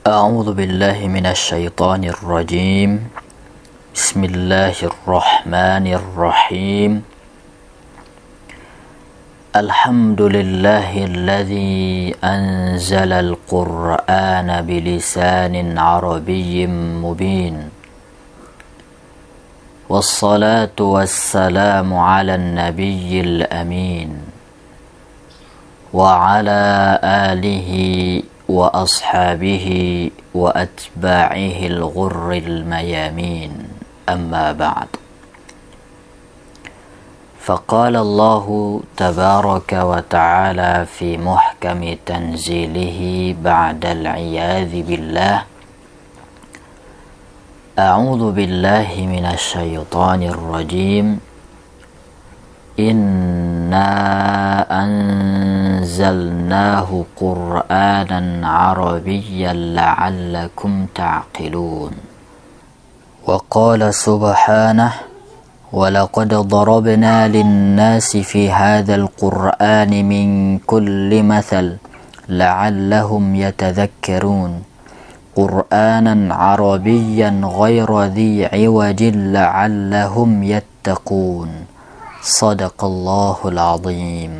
أعوذ بالله من الشيطان الرجيم. بسم الله الرحمن الرحيم. الحمد لله الذي أنزل القرآن بلسان عربي مبين، والصلاة والسلام على النبي الأمين وعلى آله وأصحابه وأتباعه الغر الميامين، أما بعد. فقال الله تبارك وتعالى في محكم تنزيله بعد العياذ بالله: أعوذ بالله من الشيطان الرجيم. إنا أنزلناه قرآنا عربيا لعلكم تعقلون. وقال سبحانه: ولقد ضربنا للناس في هذا القرآن من كل مثل لعلهم يتذكرون. قرآنا عربيا غير ذي عوج لعلهم يتقون. صدق الله العظيم.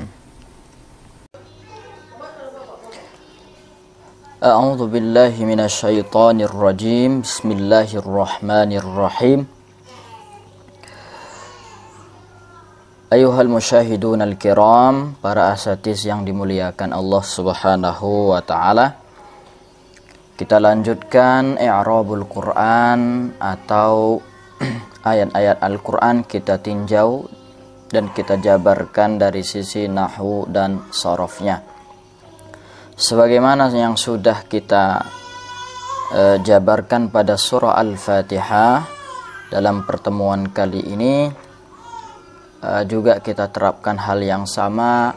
أعوذ بالله من الشيطان الرجيم. بسم الله الرحمن الرحيم. Ayuhal musyahidun al-kiram, para asatis yang dimuliakan Allah subhanahu wa ta'ala, kita lanjutkan i'rabul Quran atau ayat-ayat Al-Quran. Kita tinjau dan kita jabarkan dari sisi nahwu dan sarafnya. Sebagaimana yang sudah kita jabarkan pada surah Al-Fatihah, dalam pertemuan kali ini juga kita terapkan hal yang sama,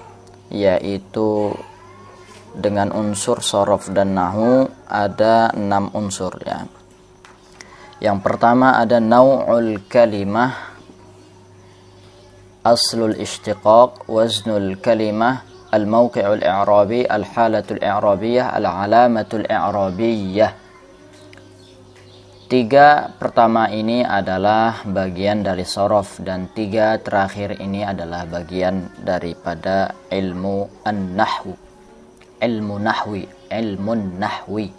yaitu dengan unsur saraf dan nahwu ada 6 unsur ya. Yang pertama ada nau'ul kalimah, aslul ishtiqaq, waznul kalimah, al-mawqi'ul i'rabi, al-halatul i'rabiyah, al-alamatul i'rabiyah. 3 pertama ini adalah bagian dari saraf, dan 3 terakhir ini adalah bagian daripada ilmu an-nahwu, ilmu nahwi, ilmun nahwi.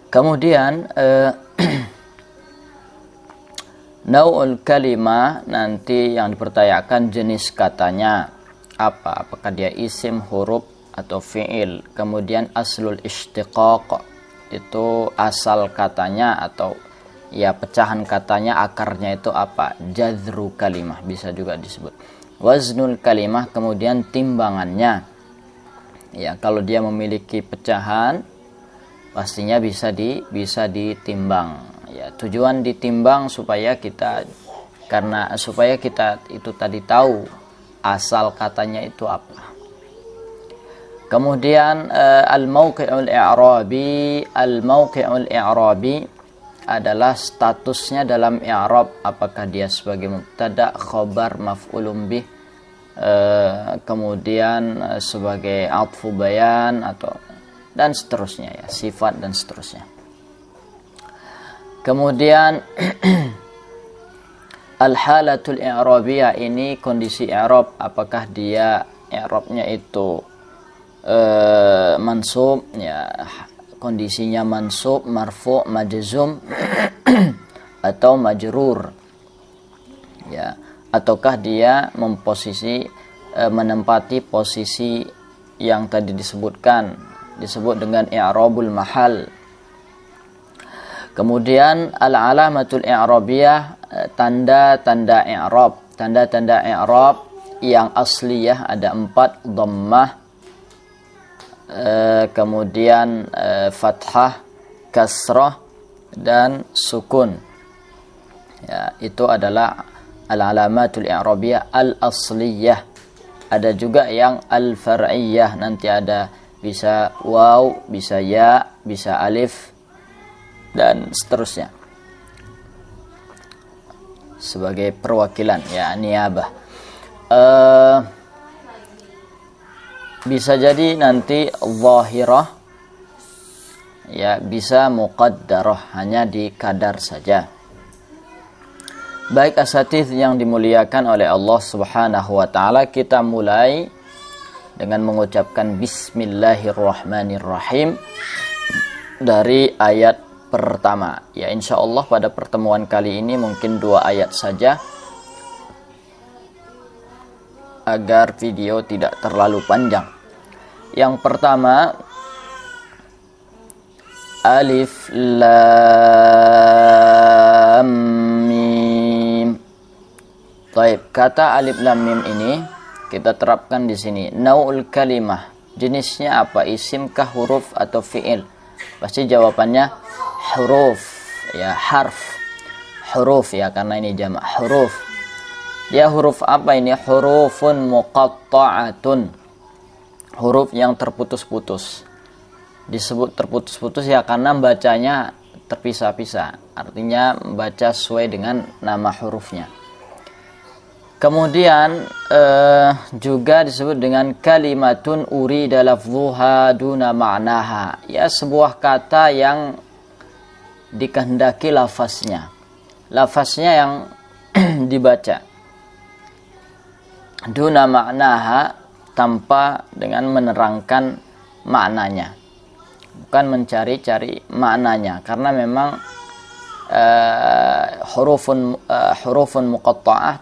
Kemudian nau'ul kalimah, nanti yang dipertanyakan jenis katanya apa, apakah dia isim, huruf, atau fi'il. Kemudian aslul ishtiqaq, itu asal katanya atau ya pecahan katanya, akarnya itu apa, jazru kalimah bisa juga disebut. Waznul kalimah, kemudian timbangannya ya, kalau dia memiliki pecahan pastinya bisa ditimbang ya. Tujuan ditimbang supaya kita itu tadi tahu asal katanya itu apa. Kemudian al-mawqi'ul i'rabi, al-mawqi'ul i'rabi adalah statusnya dalam i'rab, apakah dia sebagai mubtada, khobar, maf'ulun bih, kemudian sebagai atfu bayan, atau dan seterusnya ya, sifat dan seterusnya. Kemudian al-halatul i'rabiyah, ini kondisi i'rab, apakah dia i'rabnya itu mansub ya, kondisinya mansub, marfu, majzum atau majrur ya, ataukah dia menempati posisi yang tadi disebut dengan i'rabul mahal. Kemudian al-alamatul i'rabiyah, tanda-tanda i'rab. Tanda-tanda i'rab yang asliyah ada 4, dhammah, kemudian fathah, kasrah, dan sukun ya. Itu adalah al-alamatul i'rabiyah al-asliyah. Ada juga yang al-far'iyah, nanti ada bisa waw, bisa ya, bisa alif, dan seterusnya sebagai perwakilan ya, niyabah. Bisa jadi nanti zahirah ya bisa muqaddarah, hanya di kadar saja. Baik asatidz yang dimuliakan oleh Allah Subhanahu wa taala, kita mulai dengan mengucapkan bismillahirrahmanirrahim dari ayat pertama. Ya, insya Allah pada pertemuan kali ini mungkin 2 ayat saja agar video tidak terlalu panjang. Yang pertama, Alif Lam Mim. Baik, kata Alif Lam Mim ini kita terapkan di sini. Nau'ul kalimah, jenisnya apa? Isim kah, huruf atau fi'il? Pasti jawabannya huruf, ya, harf. Huruf ya, karena ini jamak huruf. Dia huruf apa ini? Hurufun muqatta'atun. Huruf yang terputus-putus. Disebut terputus-putus ya karena bacanya terpisah-pisah. Artinya membaca sesuai dengan nama hurufnya. Kemudian juga disebut dengan kalimatun urida lafzuha duna ma'naha. Ya, sebuah kata yang dikehendaki lafaznya. Lafaznya yang dibaca. Duna ma'naha, tanpa dengan menerangkan maknanya. Bukan mencari-cari maknanya, karena memang hurufun muqatta'ah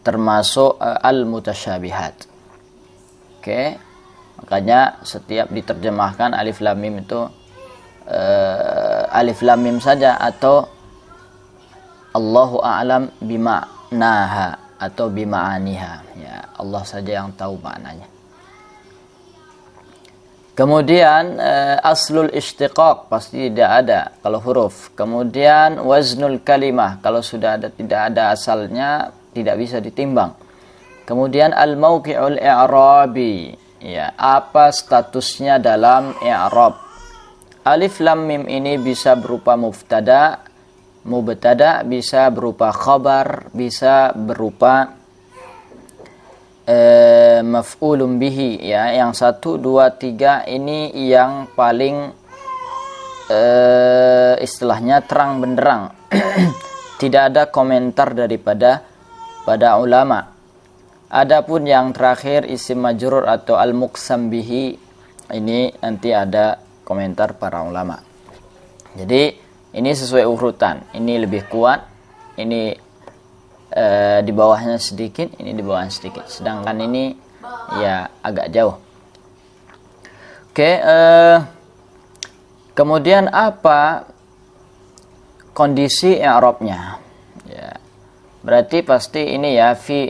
termasuk al-mutasyabihat. Oke. Makanya setiap diterjemahkan alif lam mim itu alif lam mim saja, atau Allahu a'lam bima'naha atau bima'aniha. Ya, Allah saja yang tahu maknanya. Kemudian aslul istiqaq pasti tidak ada kalau huruf. Kemudian waznul kalimah, kalau sudah ada tidak ada asalnya tidak bisa ditimbang. Kemudian al mauqi'ul i'rabi, ya, apa statusnya dalam i'rab. Alif lam mim ini bisa berupa mubtada, bisa berupa khabar, bisa berupa maf'ulun bihi, ya. Yang 1, 2, 3 ini yang paling istilahnya terang benderang. Tidak ada komentar daripada pada ulama. Adapun yang terakhir isim majrur atau al-muqsam bihi, ini nanti ada komentar para ulama. Jadi ini sesuai urutan. Ini lebih kuat, ini di bawahnya sedikit, ini di bawahnya sedikit. Sedangkan ini ya agak jauh. Oke, kemudian apa kondisi i'rabnya? Ya, berarti pasti ini ya fi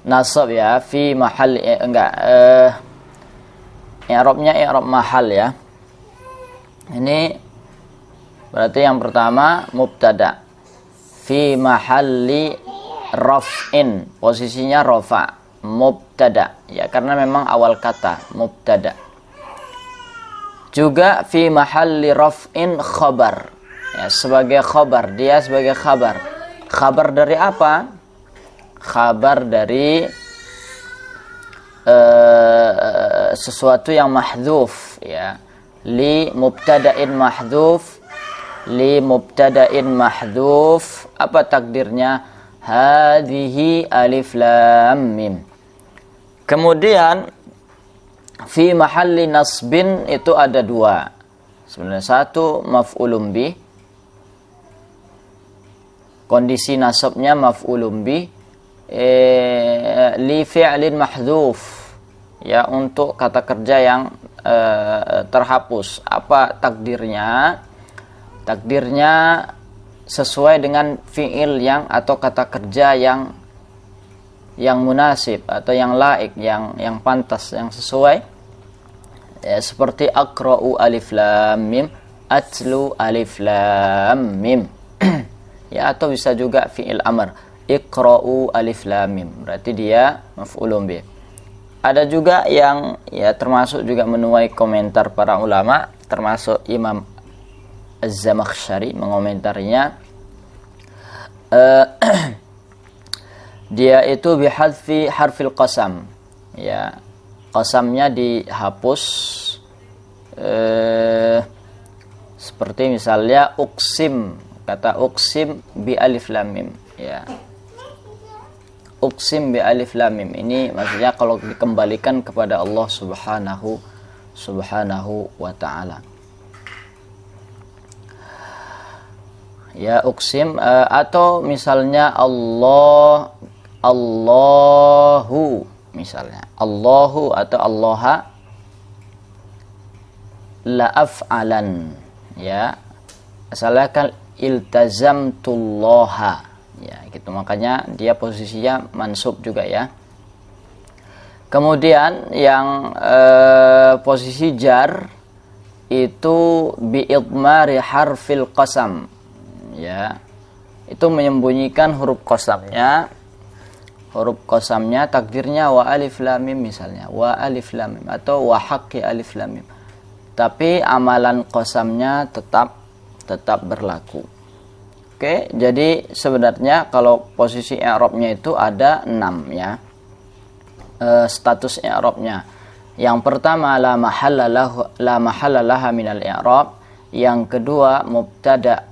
nasab, ya, fi mahal, i'rabnya i'rab mahal, ya. Ini berarti yang pertama mubtada fi mahalli raf'in, posisinya rafa, mubtada, ya, karena memang awal kata mubtada. Juga fi mahalli raf'in khabar, ya, sebagai khabar, dia sebagai khabar. Khabar dari apa? Khabar dari sesuatu yang mahdzuf, ya. Li mubtada'in mahdzuf, li mubtada'in mahdhuf, apa takdirnya? Hadhihi alif lam mim. Kemudian fi mahalli nasbin itu ada 2. Sebenarnya 1 maf'ulun bih, kondisi nasabnya maf'ulun bih, li fi'lin mahdhuf, ya, untuk kata kerja yang terhapus. Apa takdirnya? Takdirnya sesuai dengan fi'il yang atau kata kerja yang munasib atau yang laik, yang pantas, yang sesuai, ya, seperti aqra'u alif lam mim, atlu alif lam mim. Ya, atau bisa juga fi'il amr, iqra'u alif lam mim, berarti dia maf'ulun bih. Ada juga yang, ya, termasuk juga menuai komentar para ulama, termasuk Imam Az-Zamakhsyari mengomentarinya, dia itu bihadfi harfil qasam, ya, qasamnya dihapus, seperti misalnya uksim, kata uksim bi alif lam mim, ya. Uksim bi alif lam mim ini maksudnya kalau dikembalikan kepada Allah Subhanahu wa ta'ala. Ya, uksim, atau misalnya Allahu, misalnya Allahu atau Allaha la af'alan, ya. Asalkan iltazamtullaha, ya gitu, makanya dia posisinya mansub juga ya. Kemudian yang posisi jar itu bi idmari harfil qasam, ya, itu menyembunyikan huruf qasamnya. Huruf qasamnya takdirnya wa alif lam mim, misalnya wa alif lam mim atau wa haqqi alif lam mim, tapi amalan qasamnya tetap berlaku. Oke, jadi sebenarnya kalau posisi i'rabnya itu ada 6 ya. Status i'rabnya. Yang pertama la mahalla laha minal i'rab. Yang kedua mubtada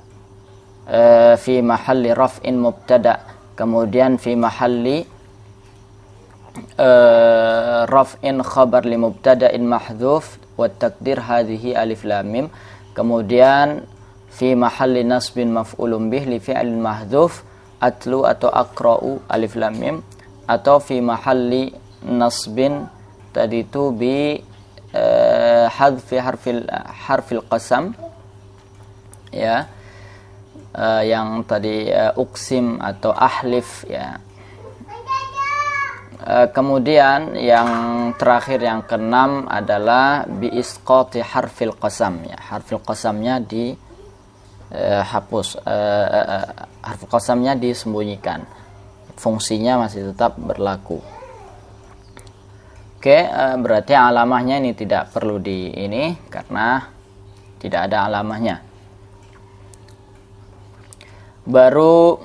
fi mahalli raf'in mubtada. Kemudian fi mahalli raf'in khabar li mubtada'in mahdhuf wa takdir hadhihi alif lam mim. Kemudian fi mahalli nasbin maf'ulun bih li fi'lin mahdhuf atlu atau aqra'u alif lam mim, atau fi mahalli nasbin tadi itu bi hadfi harfil qasam, ya, yang tadi uksim atau ahlif, ya. Kemudian yang terakhir yang keenam adalah bi isqati harfil qasam, ya, harfil qasamnya hapus, harf qasamnya disembunyikan, fungsinya masih tetap berlaku. Oke, berarti alamahnya ini tidak perlu karena tidak ada alamahnya. Baru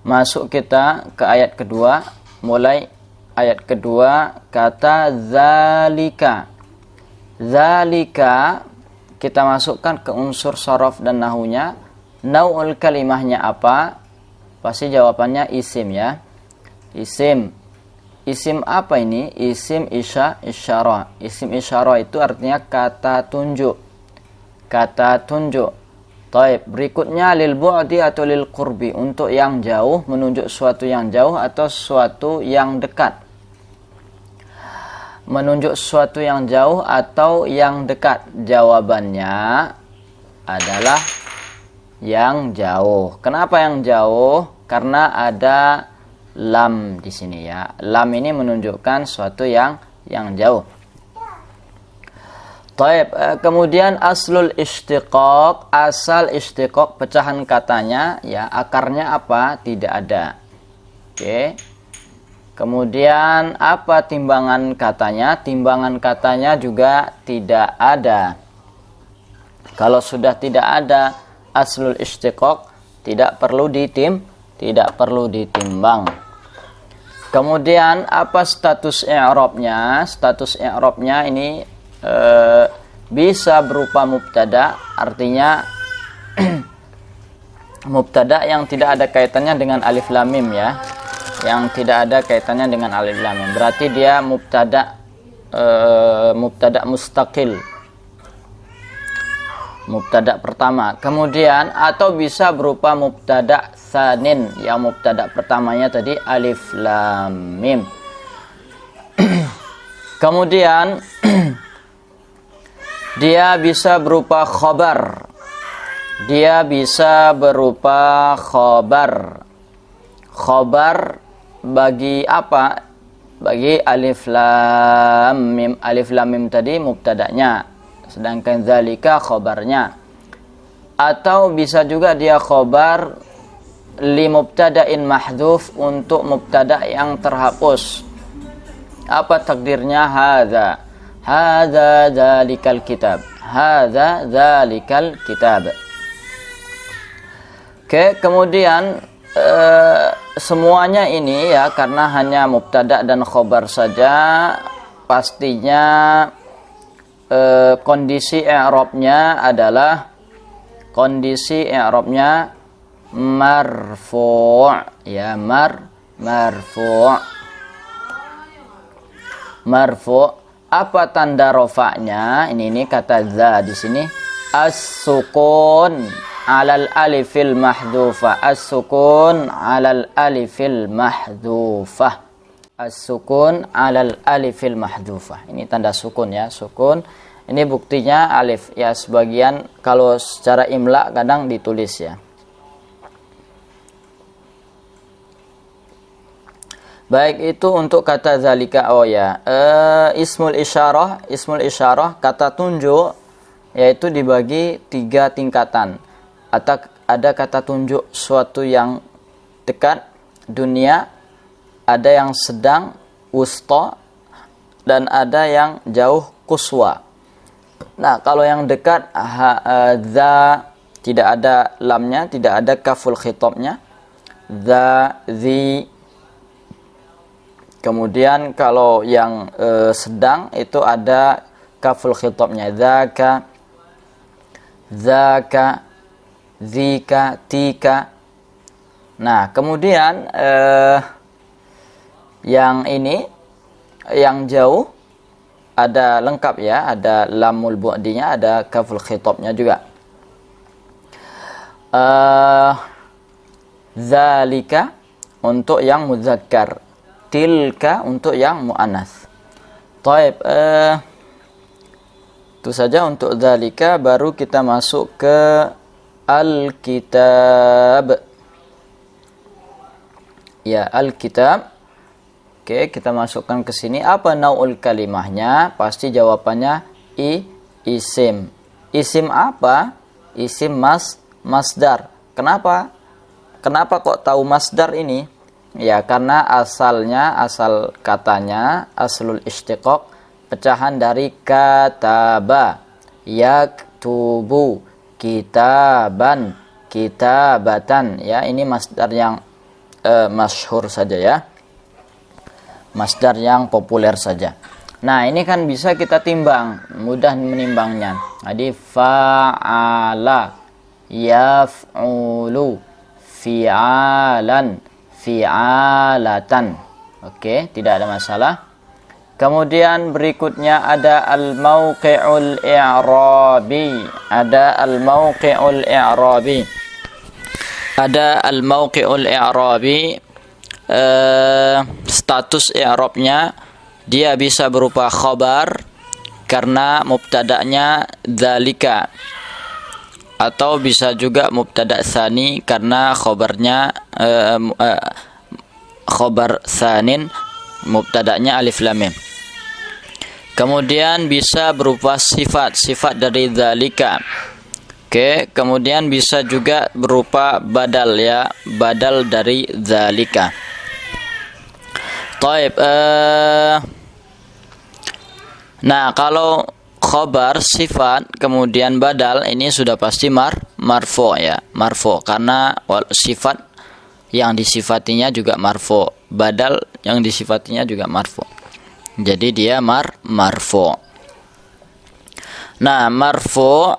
masuk kita ke ayat kedua. Mulai ayat kedua, kata zalika. Zalika kita masukkan ke unsur shorof dan nahunya. Nau'ul kalimahnya apa? Pasti jawabannya isim, ya. Isim. Isim apa ini? Isim isyarah. Isim isyarah itu artinya kata tunjuk. Kata tunjuk. Taib. Berikutnya lil bu'di atau lil qurbi, untuk yang jauh, menunjuk suatu yang jauh atau suatu yang dekat. Menunjuk sesuatu yang jauh atau yang dekat. Jawabannya adalah yang jauh. Kenapa yang jauh? Karena ada lam di sini, ya. Lam ini menunjukkan sesuatu yang jauh. Taib. Kemudian aslul istiqaq, asal istiqaq, pecahan katanya, ya, akarnya apa? Tidak ada. Oke. Kemudian apa timbangan katanya? Timbangan katanya juga tidak ada. Kalau sudah tidak ada aslul istiqaq, tidak perlu ditimbang. Kemudian apa status i'rabnya? Status i'rabnya ini bisa berupa mubtada, artinya mubtada yang tidak ada kaitannya dengan alif lam mim, ya. Yang tidak ada kaitannya dengan alif lam mim. Berarti dia mubtada mustaqil. Mubtada pertama. Kemudian atau bisa berupa mubtada tsanin, yang mubtada pertamanya tadi alif lam mim. Kemudian dia bisa berupa khobar. Dia bisa berupa khobar. Khobar bagi apa? Bagi alif lam mim. Alif lam mim tadi mubtadanya, sedangkan zalika khobarnya. Atau bisa juga dia khobar li mubtada'in mahdhuf, untuk mubtada yang terhapus. Apa takdirnya? Hadza dzalikal kitab. Hadza dzalikal kitab. Oke, kemudian semuanya ini ya, karena hanya mubtada dan khobar saja, pastinya kondisi i'rabnya adalah marfu' ya, marfu'. Apa tanda rofaknya? Ini kata za di sini, as-sukun 'alal alifil mahdhufah, as-sukun 'alal alifil mahdhufah, as-sukun 'alal alifil mahdhufah. Ini tanda sukun ya, sukun. Ini buktinya alif ya, sebagian kalau secara imla kadang ditulis ya. Baik, itu untuk kata zalika. Oh ya, ismul isyarah kata tunjuk, yaitu dibagi 3 tingkatan. Ada kata tunjuk suatu yang dekat, dunia, ada yang sedang, wusta, dan ada yang jauh, kuswa. Nah, kalau yang dekat, za, tidak ada lamnya, tidak ada kaful khitabnya, za, zi. Kemudian kalau yang sedang itu ada kaful khitabnya, zaka, zika, tika. Nah, kemudian yang ini, yang jauh, ada lengkap ya, ada lamul bu'dinya, ada kaful khitabnya juga. Zalika untuk yang muzakkar, tilka untuk yang muannas. Taib, itu saja untuk zalika. Baru kita masuk ke Alkitab. Ya, Alkitab. Oke, kita masukkan ke sini. Apa nau'ul kalimahnya? Pasti jawabannya isim. Isim apa? Isim masdar. Kenapa? Kenapa kok tahu masdar ini? Ya, karena asal katanya, aslul istiqaq, pecahan dari kataba, yaktubu, kitaban, kitabatan. Ya, ini masdar yang masyhur saja ya. Masdar yang populer saja. Nah, ini kan bisa kita timbang, mudah menimbangnya. Jadi fa'ala, yaf'ulu, fi'alan, fi'alatan. Oke, tidak ada masalah. Kemudian berikutnya ada al-mauqi'ul i'rabi. Ada al-mauqi'ul i'rabi. Ada al-mauqi'ul i'rabi. Status i'rabnya, dia bisa berupa khabar karena mubtada'nya dzalika, atau bisa juga mubtada' tsani karena khabarnya khabar tsanin, mubtada'nya alif lam mim. Kemudian bisa berupa sifat dari dzalika. Oke, kemudian bisa juga berupa badal ya, badal dari dzalika. Taib, nah kalau khobar, sifat, kemudian badal, ini sudah pasti marfu ya, marfu, karena sifat yang disifatinya juga marfu, badal yang disifatinya juga marfu, jadi dia marfu. Nah, marfu,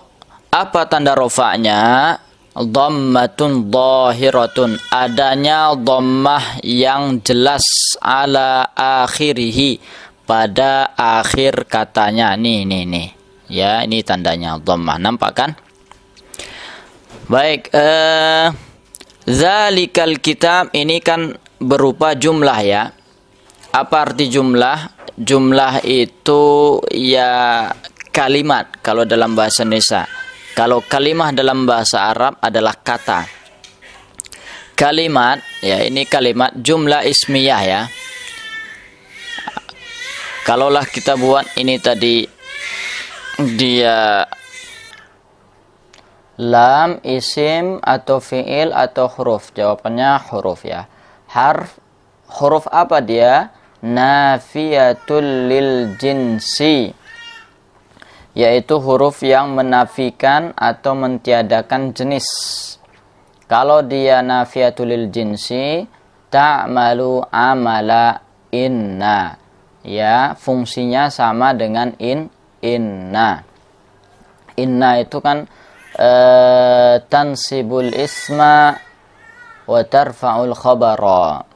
apa tanda rofaknya? Dhammatun dhahiratun, adanya dhammah yang jelas, ala akhirihi, pada akhir katanya. Nih. Ya, ini tandanya dhammah. Nampak kan? Baik, zalikal kitab ini kan berupa jumlah ya. Apa arti jumlah? Jumlah itu ya kalimat kalau dalam bahasa Indonesia. Kalau kalimah dalam bahasa Arab adalah kata. Kalimat, ya ini kalimat jumlah ismiyah ya. Kalaulah kita buat ini tadi, dia lam, isim, atau fi'il, atau huruf. Jawabannya huruf ya. Huruf apa dia? Nafiyatul lil jinsi, yaitu huruf yang menafikan atau mentiadakan jenis. Kalau dia nafiyatul lil jinsi, ta'malu amala inna. Ya, fungsinya sama dengan inna. Inna itu kan tansibul isma wa tarfa'ul khabara.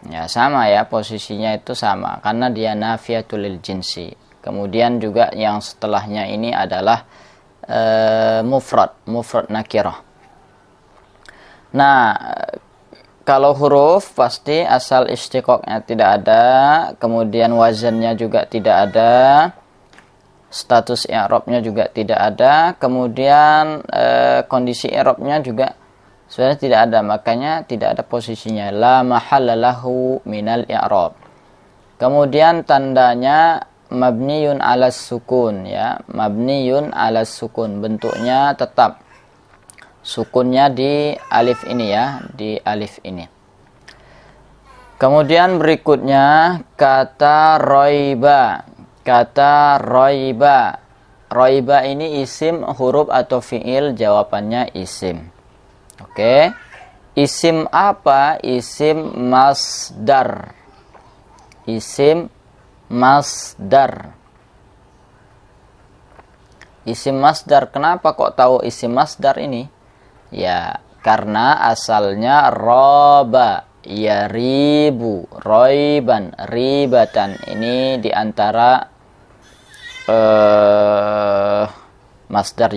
Ya, sama ya, posisinya itu sama karena dia nafiyatul lil jinsi. Kemudian juga yang setelahnya ini adalah mufrad nakirah. Nah, kalau huruf pasti asal istiqaqnya tidak ada, kemudian wazannya juga tidak ada, status i'rabnya juga tidak ada, kemudian kondisi i'rabnya juga sebenarnya tidak ada, makanya tidak ada posisinya, la mahalla lahu minal i'rab. Kemudian tandanya mabniyun 'alas sukun, ya, mabniyun 'alas sukun, bentuknya tetap, sukunnya di alif ini, ya, di alif ini. Kemudian berikutnya kata roiba. Kata roiba. Roiba ini isim, huruf atau fiil? Jawabannya isim. Oke. Isim apa? Isim masdar. Isim masdar. Isim masdar. Kenapa kok tahu isim masdar ini? Ya, karena asalnya roba, ya ribu, roiban, ribatan. Ini diantara masdar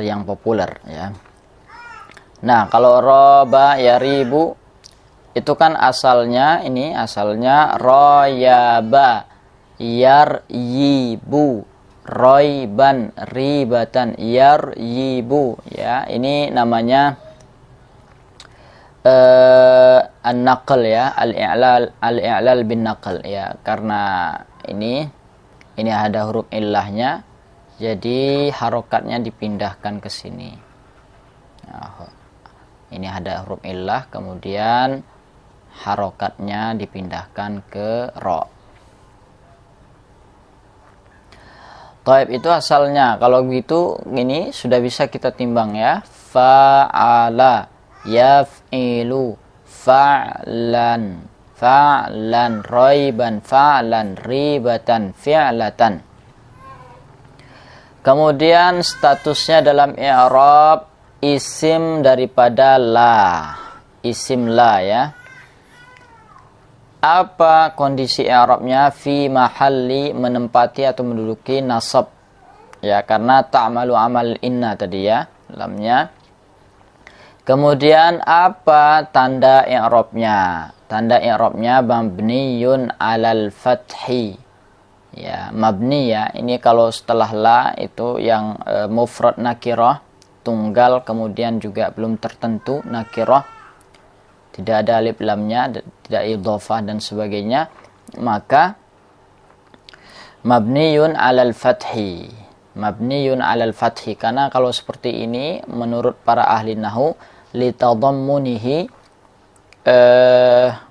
yang populer, ya. Nah, kalau roba, ya ribu, itu kan asalnya royaba, yaryibu, roiban, ribatan, yaryibu, ya. Ini namanya an-naql, ya, al-i'lal bin naql, ya, karena ini ada huruf illahnya, jadi harokatnya dipindahkan ke sini. Nah, ini ada huruf illah, kemudian harokatnya dipindahkan ke ro. Taib itu asalnya. Kalau begitu ini sudah bisa kita timbang, ya. Fa'ala, yaf'ilu, fa'lan, fa'lan, roiban, fa'lan, ribatan, fi'latan. Kemudian statusnya dalam i'rab isim daripada la. Isim la, ya. Apa kondisi i'rabnya? Fi mahalli, menempati atau menduduki nasab, ya, karena ta'malu amal inna tadi, ya, lamnya. Kemudian apa tanda i'rabnya? Tanda i'rabnya mabniyun 'alal fathi, ya, mabni, ya. Ini kalau setelah la itu yang mufrad nakirah, tunggal, kemudian juga belum tertentu nakirah, tidak ada alif lamnya, tidak idhofah dan sebagainya, maka mabniyun 'alal fathi. Mabniyun 'alal fathi, karena kalau seperti ini menurut para ahli nahwu litadammunihi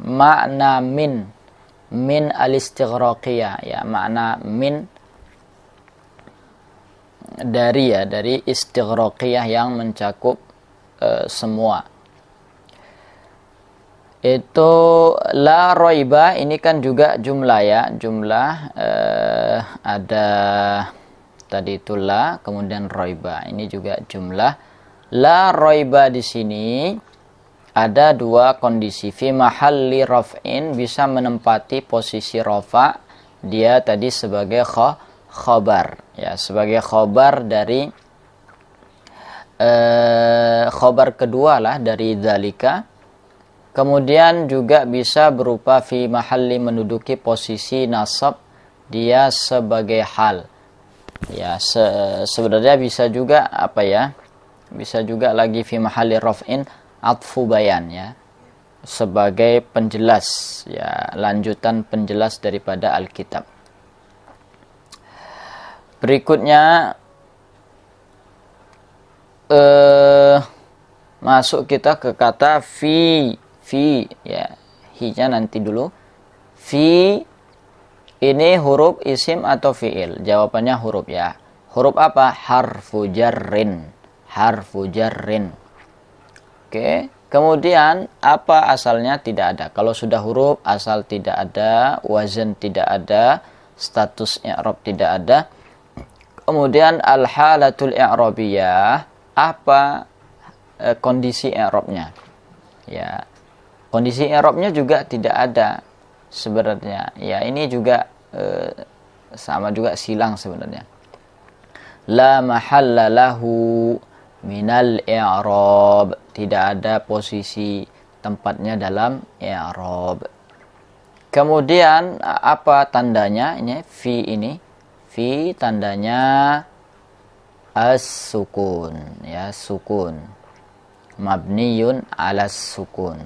makna min al-istighraqiyah, ya, makna min dari istighraqiyah yang mencakup semua. Itu la roiba, ini kan juga jumlah, ya, jumlah, ada tadi itu la, kemudian roiba, ini juga jumlah. La roiba di sini ada dua kondisi. Fi mahalli raf'in, bisa menempati posisi rafa, dia tadi sebagai khobar, ya, sebagai khobar dari khobar kedua lah dari dzalika. Kemudian juga bisa berupa fi mahalli, menduduki posisi nasab, dia sebagai hal, ya. Sebenarnya bisa juga apa, ya, bisa juga lagi fi mahalli raf'in atfu bayan, ya, sebagai penjelas, ya, lanjutan penjelas daripada Alkitab. Berikutnya masuk kita ke kata fi, ya, hi-nya nanti dulu. Fi ini huruf isim atau fiil? Jawabannya huruf, ya. Huruf apa? Harfu jarrin. harfu jarrin. Oke, kemudian apa asalnya? Tidak ada. Kalau sudah huruf asal tidak ada, wazan tidak ada, status i'rab tidak ada. Kemudian al-halatul i'rabiyah, apa kondisi i'rabnya? Ya, kondisi i'rabnya juga tidak ada sebenarnya. Ya, ini juga sama juga silang sebenarnya. La mahalla lahu minal i'rab, tidak ada posisi tempatnya dalam i'rab. Kemudian apa tandanya? Ini fi, ini fi tandanya as-sukun, ya, sukun. Mabniyun 'alas sukun.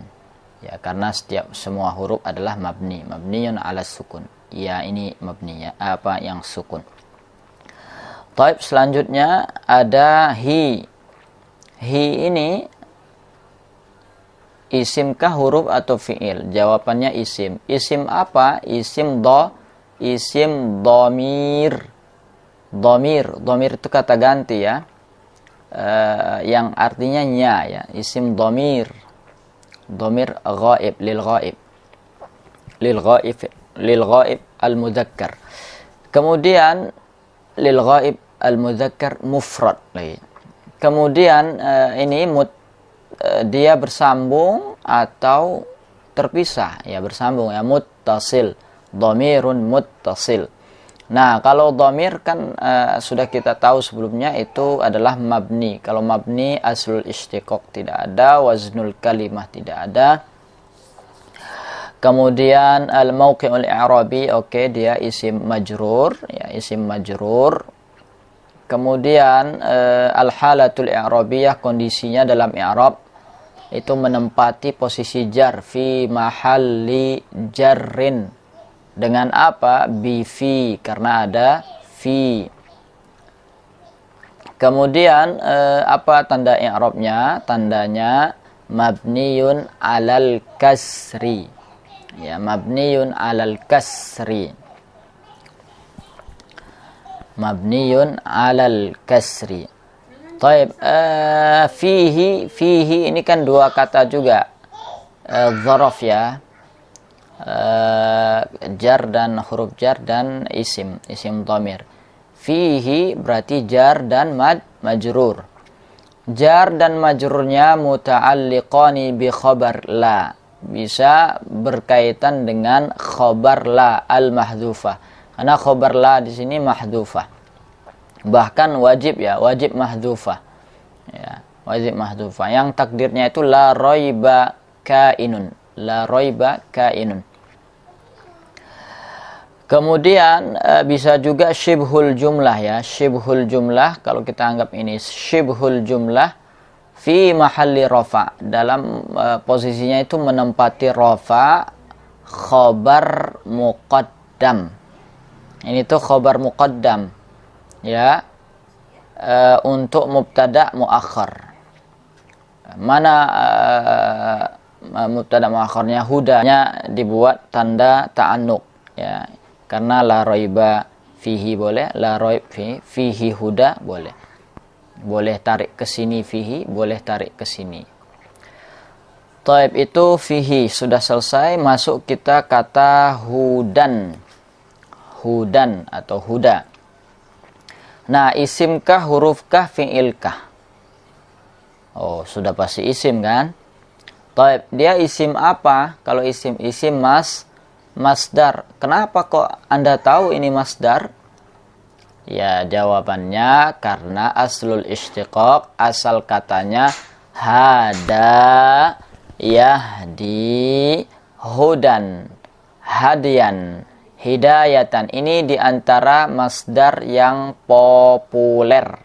Ya, karena semua huruf adalah mabniyun 'alas sukun. Ya, ini mabni, ya, apa yang sukun. Taib, selanjutnya ada hi. Hi ini isimkah huruf atau fi'il? Jawabannya isim. Isim apa? Isim dhamir. Dhamir itu kata ganti, ya. Yang artinya nya, ya. Isim dhamir. Dhamir ghaib, lil ghaib al-mudzakkar. Kemudian lil ghaib al-mudzakkar mufrad lagi. Kemudian ini dia bersambung atau terpisah, ya, bersambung, ya, muttasil, dhamirun muttasil. Nah, kalau dhamir kan sudah kita tahu sebelumnya itu adalah mabni. Kalau mabni aslul istiqaq tidak ada, waznul kalimah tidak ada. Kemudian al-mauqi'ul i'rabi, oke, dia isim majrur, ya, isim majrur. Kemudian al-halatul i'rabiyah, kondisinya dalam i'rab itu menempati posisi jar fi mahalli jarrin. Dengan apa? Bi fi, karena ada fi. Kemudian apa tanda i'rabnya? Tandanya mabniyun 'alal kasri. Ya, mabniyun 'alal kasri. Mabniyun 'alal kasri. Taib, fihi ini kan dua kata juga. Dzaraf, ya. Jar dan huruf jar dan isim dhamir. Fihi berarti jar dan majrur. Jar dan majrurnya muta'alliqani bi khabar la, bisa berkaitan dengan khabar la al-mahdhufah. Karena khabar la di sini mahdhufah. Bahkan wajib, ya, wajib mahdhufah. Ya, wajib mahdhufah. Yang takdirnya itu la raiba kainun. La raiba kainun. Kemudian bisa juga syibhul jumlah, ya. Syibhul jumlah, kalau kita anggap ini syibhul jumlah fi mahalli rafa, dalam posisinya itu menempati rafa khabar muqaddam. Ini tuh khabar muqaddam, ya, untuk mubtada muakhar. Mana mubtada muakharnya? Hudanya dibuat tanda ta'annuq, ya, karena la raiba fihi boleh, la raib fihi huda boleh. Boleh tarik ke sini fihi, boleh tarik ke sini. Taib, itu fihi sudah selesai. Masuk kita kata hudan. Hudan atau huda. Nah, isimkah, hurufkah, fi'ilkah? Oh, sudah pasti isim, kan? Taib, dia isim apa? Kalau isim masdar. Kenapa kok Anda tahu ini masdar? Ya, jawabannya karena aslul istiqaq, asal katanya hada yahdi hudan hadian hidayatan. Ini diantara masdar yang populer.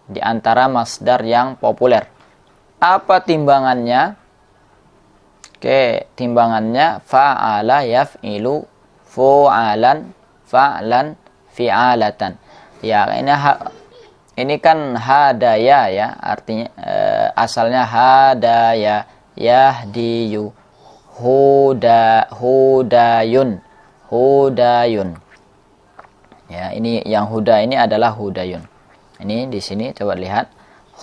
Diantara masdar yang populer. Apa timbangannya? Oke, timbangannya fa'ala yaf'ilu fu'alan fa'lan fi'alatan. Ya, ini kan hadaya, ya, artinya asalnya hadaya yahdiyu hudayun. Ya, ini yang huda ini adalah hudayun. Ini di sini coba lihat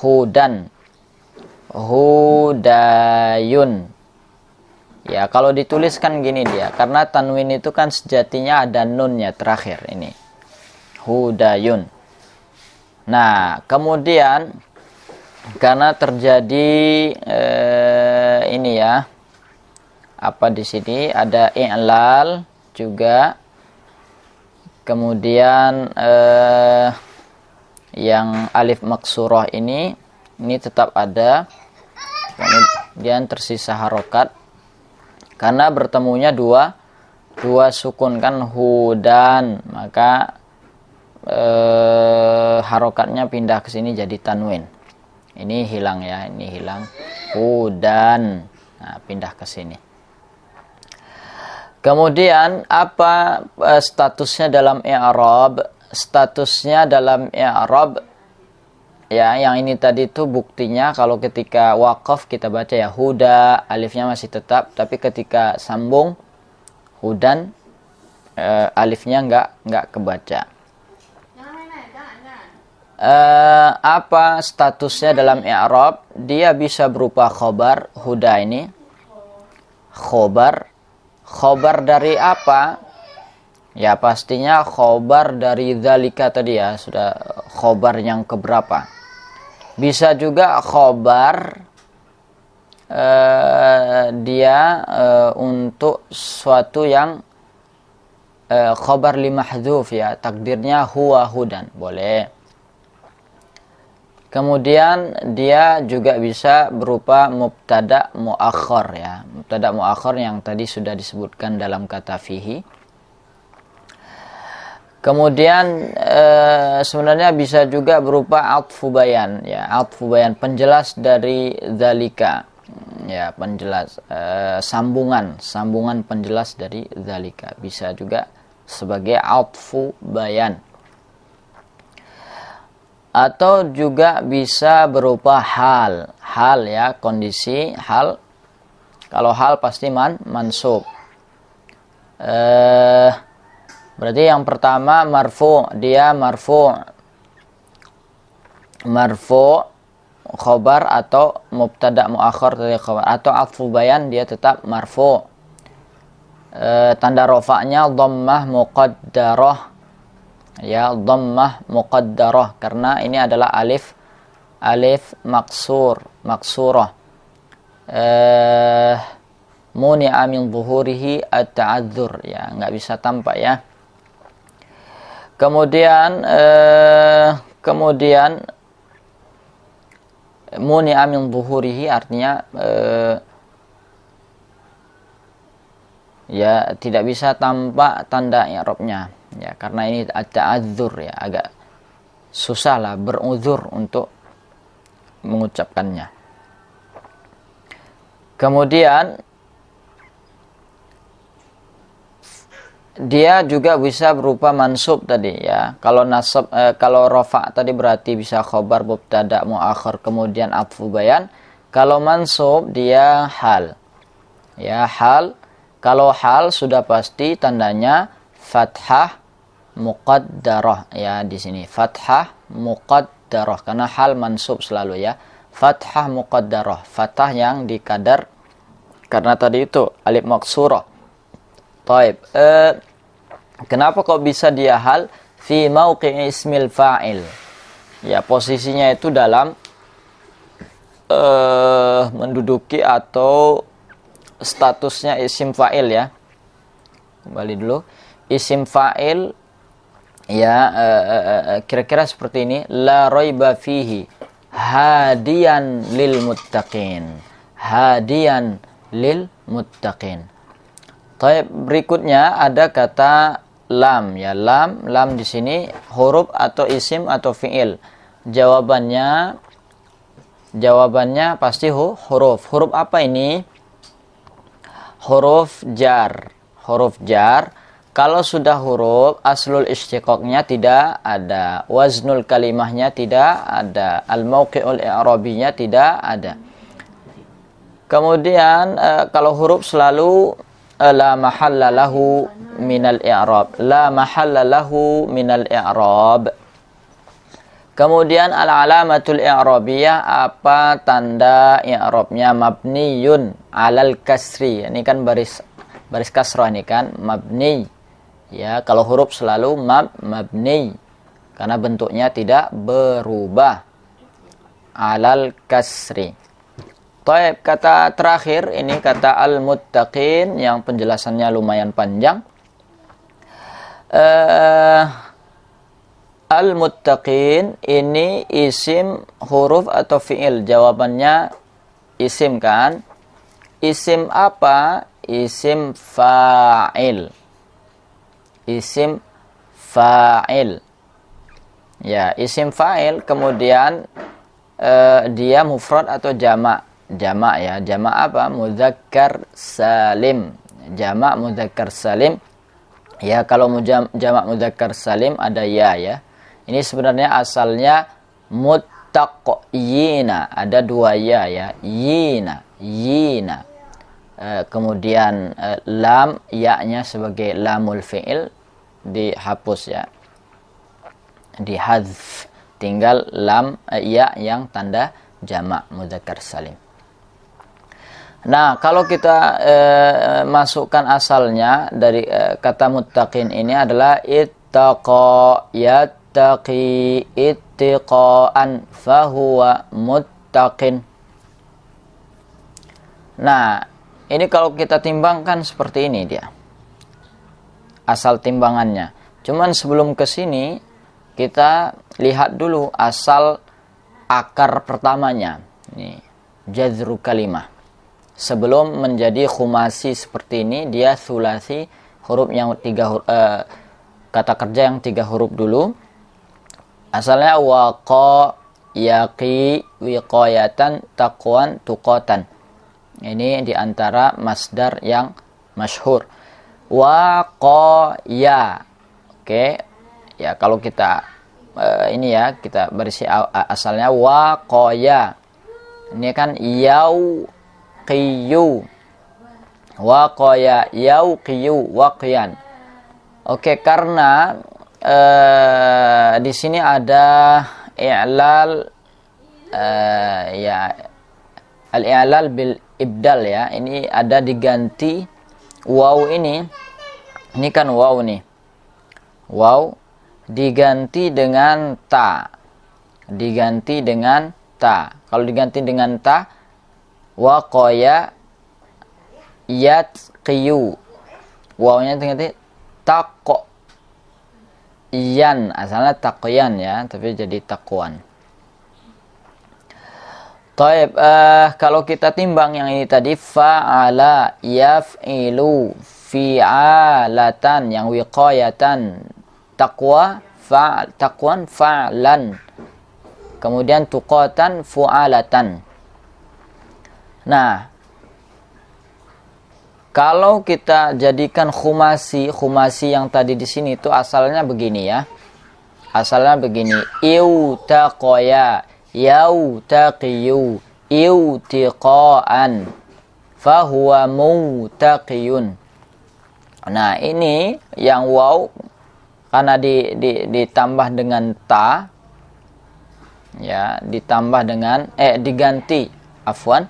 hudan, hudayun. Ya, kalau dituliskan gini dia, karena tanwin itu kan sejatinya ada nunnya terakhir ini. Hudayun. Nah, kemudian karena terjadi ini ya, apa di sini ada i'lal juga. Kemudian yang alif maksurah ini tetap ada. Kemudian tersisa harokat. Karena bertemunya dua sukun kan, hudan, maka harokatnya pindah ke sini jadi tanwin. Ini hilang ya, ini hilang. Hudan. Nah, pindah ke sini. Kemudian apa statusnya dalam i'rab? Statusnya dalam i'rab ya, yang ini tadi itu buktinya kalau ketika waqaf kita baca ya huda, alifnya masih tetap, tapi ketika sambung hudan, alifnya enggak kebaca. Apa statusnya dalam i'rab? Dia bisa berupa khobar, huda ini khobar dari apa? Ya pastinya khobar dari dzalika tadi ya, sudah khobar yang keberapa. Bisa juga khobar dia untuk suatu yang khobar li mahdhuf ya, takdirnya huwa hudan, boleh. Kemudian dia juga bisa berupa mubtada muakhar ya, mubtada muakhar yang tadi sudah disebutkan dalam kata fihi. Kemudian sebenarnya bisa juga berupa atfu bayan ya, atfu bayan penjelas dari dzalika ya, penjelas sambungan penjelas dari dzalika, bisa juga sebagai atfu bayan. Atau juga bisa berupa hal ya, kondisi hal. Kalau hal pasti mansub. Berarti yang pertama marfu, dia marfu khobar atau mubtada muakhar dari khobar, atau atfu bayan dia tetap marfu. Tanda rofaknya dhammah muqaddarah ya, dhammah muqaddarah, karena ini adalah alif maksurah. Muni'a min zuhurihi at-ta'adzur ya, nggak bisa tampak ya. Kemudian muni'a min zuhurihi artinya ya tidak bisa tampak tanda i'rabnya ya, karena ini at-ta'adzur ya, agak susah lah, beruzur untuk mengucapkannya. Kemudian dia juga bisa berupa mansub tadi ya. Kalau nasab kalau rafa tadi berarti bisa khobar mubtada muakhir kemudian atfu bayan. Kalau mansub dia hal. Ya, hal. Kalau hal sudah pasti tandanya fathah muqaddarah ya, di sini fathah muqaddarah karena hal mansub selalu ya. Fathah muqaddarah, fathah yang dikadar karena tadi itu alif maksurah. Taib. Kenapa kok bisa dia hal? Fi mauqi'i ismil fa'il. Ya, posisinya itu dalam menduduki atau statusnya isim fa'il ya. Kembali dulu. Isim fa'il ya, kira-kira seperti ini. La raiba fihi hadiyan lil muttaqin. Hadiyan lil muttaqin. Baik, berikutnya ada kata lam ya, lam di sini huruf atau isim atau fiil. Jawabannya pasti huruf. Huruf apa ini? Huruf jar. Kalau sudah huruf, aslul istiqaqnya tidak ada, waznul kalimahnya tidak ada, al-mauqi'ul i'rabinya tidak ada. Kemudian kalau huruf selalu la mahalla lahu minal i'rab. La mahalla lahu minal i'rab. Kemudian al-alamatul i'rabiyah, apa tanda i'rabnya? Mabniyun alal kasri. Ini kan baris kasrah ini kan, mabni. Ya, kalau huruf selalu mabni karena bentuknya tidak berubah. Alal kasri. Taib, kata terakhir ini kata al-muttaqin yang penjelasannya lumayan panjang. Al-muttaqin ini isim, huruf atau fi'il? Jawabannya isim kan? Isim apa? Isim fa'il. Isim fa'il. Ya, isim fa'il kemudian dia mufrad atau jamak? Jamak ya. Jamak apa? Mudzakkar salim. Jamak mudzakkar salim. Ya, kalau jamak mudzakkar salim ada ya. Ini sebenarnya asalnya muttaqyina, ada dua ya. Yina. Kemudian lam, ya-nya sebagai lamul fi'il dihapus ya. Dihadzf. Tinggal lam ya yang tanda jamak mudzakkar salim. Nah, kalau kita masukkan asalnya dari kata muttaqin ini adalah ittaqa yattaqi ittiqaan fahuwa muttaqin. Nah, ini kalau kita timbangkan seperti ini dia. Asal timbangannya. Cuman sebelum ke sini kita lihat dulu asal akar pertamanya. Ini jazru kalimah. Sebelum menjadi khumasi seperti ini, dia sulasi, huruf yang kata kerja yang 3 huruf dulu. Asalnya waqa, yaqi, wiqayatan, taqwan, tuqatan. Ini diantara masdar yang masyhur. Waqaya. Oke. Ya, kalau kita ini ya, kita berisi asalnya waqaya. Ini kan qiyu, waqaya, yauqiyu, waqiyan. Oke, karena di sini ada i'lal, ya al-i'lal bil ibdal ya. Ini ada diganti waw ini kan waw nih. Waw diganti dengan ta. Diganti dengan ta. Kalau diganti dengan ta, waqaya yatqiyu, wawnya diganti taqo yan, asalnya taqyan ya, tapi jadi taqwan. Taib, kalau kita timbang yang ini tadi fa'ala yaf'ilu fi'alatan, yang wiqayatan, taqwa taqwan fa'lan, kemudian tuqatan fu'alatan. Nah, kalau kita jadikan khumasi yang tadi di sini itu asalnya begini ya. Asalnya begini, iutaqaya, yautaqiyu, iutiqaan, fahuwa mutaqiyun. Nah, ini yang waw karena ditambah dengan ta ya, ditambah dengan diganti, afwan,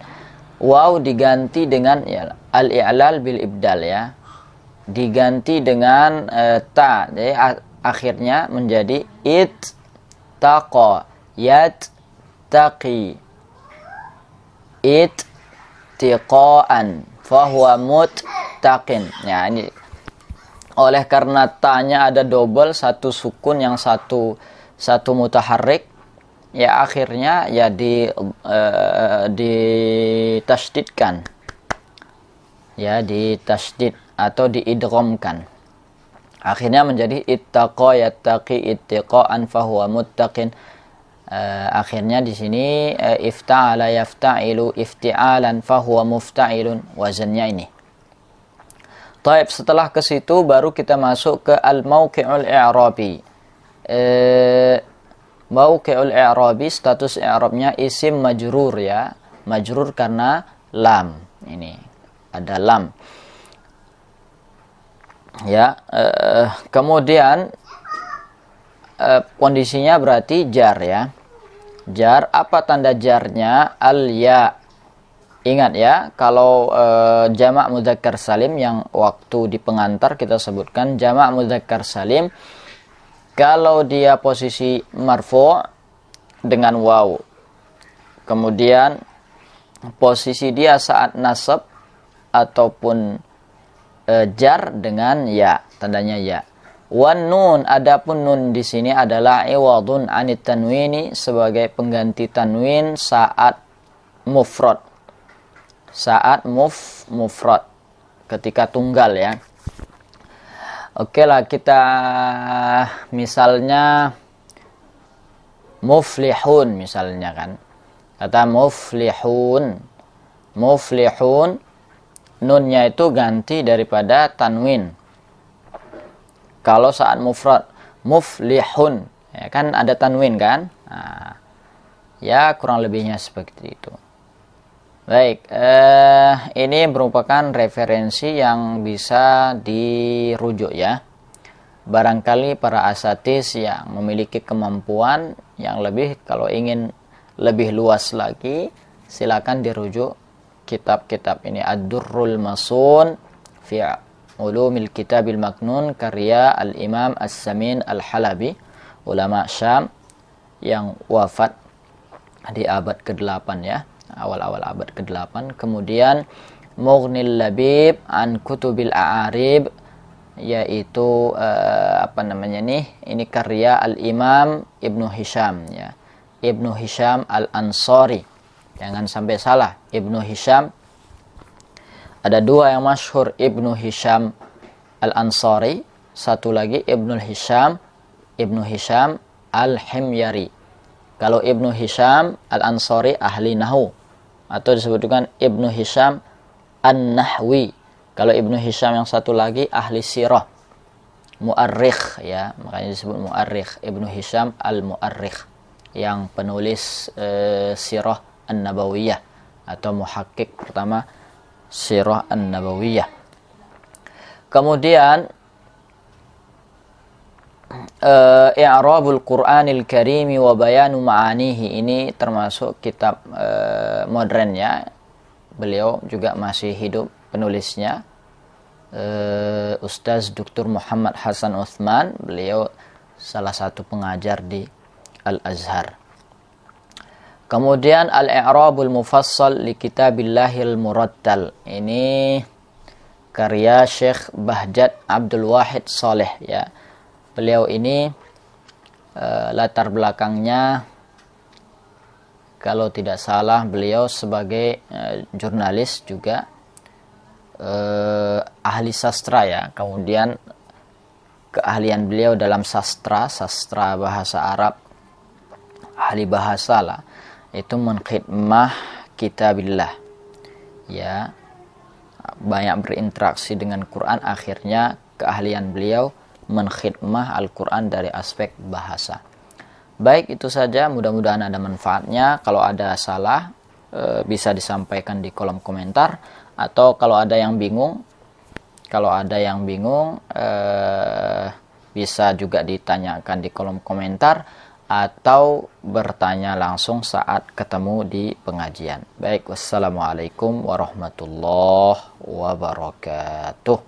waw diganti dengan ya, al-i'lal bil ibdal ya, diganti dengan ta, jadi akhirnya menjadi ittaqa yattaqi ittiqaan fahuwa muttaqin. Ya, ini oleh karena ta-nya ada double, satu sukun yang satu mutaharrik, ya akhirnya ya ditasydidkan. Ya, ditasydid atau diidghamkan. Akhirnya menjadi ittaqa yattaqi ittiqaan fahuwa muttaqin. Akhirnya di sini ifta'ala yafta'ilu ifti'alan fahuwa mufta'ilun, wazannya ini. Taib, setelah ke situ baru kita masuk ke al-mauqi'ul i'rabi. Mauqi'ul i'rabi, status i'rabnya isim majrur ya. Majrur karena lam. Ini ada lam. Ya, kemudian kondisinya berarti jar ya. Jar, apa tanda jarnya? Al-ya. Ingat ya, kalau jamak mudzakkar salim yang waktu di pengantar kita sebutkan jamak mudzakkar salim, kalau dia posisi marfu' dengan waw, kemudian posisi dia saat nasab ataupun jar dengan ya, tandanya ya. Wan nun, adapun nun di sini adalah iwadun anit tanwini, sebagai pengganti tanwin saat mufrad. Saat mufrad, ketika tunggal ya. Oke lah, kita misalnya muflihun misalnya kan. Kata muflihun. Muflihun, nunnya itu ganti daripada tanwin. Kalau saat mufrad, muflihun, ya kan ada tanwin kan? Nah, ya kurang lebihnya seperti itu. Baik, ini merupakan referensi yang bisa dirujuk ya. Barangkali para asatis yang memiliki kemampuan yang lebih, kalau ingin lebih luas lagi, silakan dirujuk kitab-kitab ini. Ad-Durrul Masun fi Ulumil Kitabil Maknun, karya Al-Imam As-Samin Al-Halabi, ulama Syam yang wafat di abad ke-8 ya, awal-awal abad ke-8. Kemudian Mughnil Labib an Kutubil A'arib, yaitu ini karya Al-Imam Ibnu Hisham ya, Ibnu Hisham Al-Ansari. Jangan sampai salah, Ibnu Hisham ada dua yang masyhur, Ibnu Hisham Al-Ansari, satu lagi Ibnu Hisham Al-Himyari. Kalau Ibnu Hisham Al-Ansari ahli nahwu, atau disebutkan Ibnu Hisham An-Nahwi. Kalau Ibnu Hisham yang satu lagi ahli sirah, mu'arrikh ya, makanya disebut mu'arrikh. Ibnu Hisham Al-Mu'arrikh, yang penulis sirah An-Nabawiyah, atau muhakkik pertama sirah An-Nabawiyah. Kemudian I'rabul Qur'anil Karim wa Bayanu Ma'anihi, ini termasuk kitab modern ya. Beliau juga masih hidup penulisnya, Ustaz Dr. Muhammad Hasan Uthman. Beliau salah satu pengajar di Al-Azhar. Kemudian Al-I'rabul Mufassal li Kitabillahil Murattal, ini karya Syekh Bahjat Abdul Wahid Saleh ya. Beliau ini latar belakangnya, kalau tidak salah beliau sebagai jurnalis juga, ahli sastra ya. Kemudian keahlian beliau dalam sastra bahasa Arab, ahli bahasa lah, itu menkhidmah kitabillah ya, banyak berinteraksi dengan Quran. Akhirnya keahlian beliau menkhidmah Al-Quran dari aspek bahasa. Baik, itu saja, mudah-mudahan ada manfaatnya. Kalau ada salah bisa disampaikan di kolom komentar, atau kalau ada yang bingung bisa juga ditanyakan di kolom komentar, atau bertanya langsung saat ketemu di pengajian. Baik, wassalamualaikum warahmatullahi wabarakatuh.